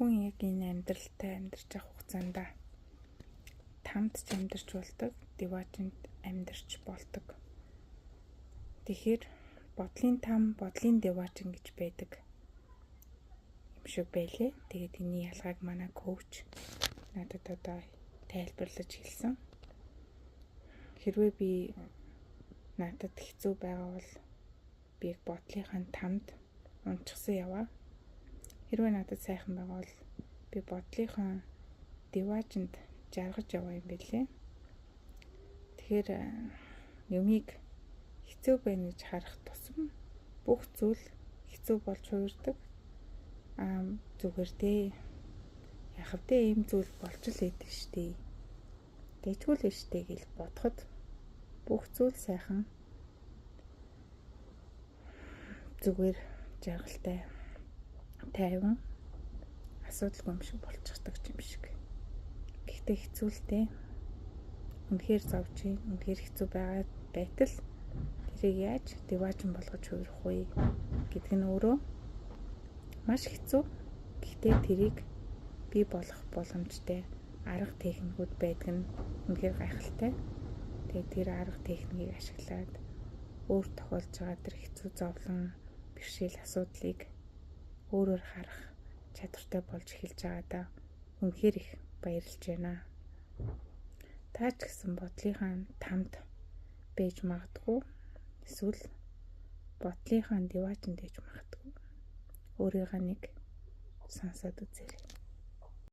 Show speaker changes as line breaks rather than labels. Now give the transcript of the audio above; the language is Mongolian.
Хүн яг энэ амьдралтай амьдарч явах хугацаанд тамд ч амьдарч болдог, деважинд амьдарч болдог. Тэгэхээр бодлын там, бодлын деважин гэж байдаг юм шиг байлээ. Тэгээд энэ ялгааг манай коуч надад одоо тайлбарлаж хэлсэн. Хэрвээ би надад хэцүү байгаа бол би бодлынхаа тамд унчсан яваа. Хэрвээ надад сайхан байгаа бол би бодлынхаа деважинд жаргаж яваа юм билээ. Тэгэхээр юмыг хэцүү байна гэж харах тусам бүх зүйл хэцүү болж хувирдаг. Зүгээр дээ. Яхав дээ ийм зүйл болж л идэв штэ. Дэжгүй л штэ гэж бодоход бүх зүйл сайхан зүгээр жаргалтай тайван асуудалгүй юм шиг болчихдаг юм шиг. Гэхдээ хэцүүлтэй. Үнэхээр зовж юм, үнэхээр хэцүү байгаа байтал тэрийг яаж деважин болгож хувирах вэ гэдэг нь өөрөө маш хэцүү. Гэхдээ тэрийг бий болгох боломжтой арга техникүүд байдаг нь үнэхээр гайхалтай. Тэгээд тэр арга техникийг ашиглаад өөр тохиолж байгаа тэр хэцүү зовлон бэрхшээл асуудлыг өөрөөр харах чадвартай болж эхэлж байгаадаа үнэхээр их баярлж байна. Та ч гэсэн бодлынхаа тамд байж магадгүй, эсвэл бодлынхаа деважинд байж магадгүй. Өөрийгөө нэг сонсоод үзээрэй.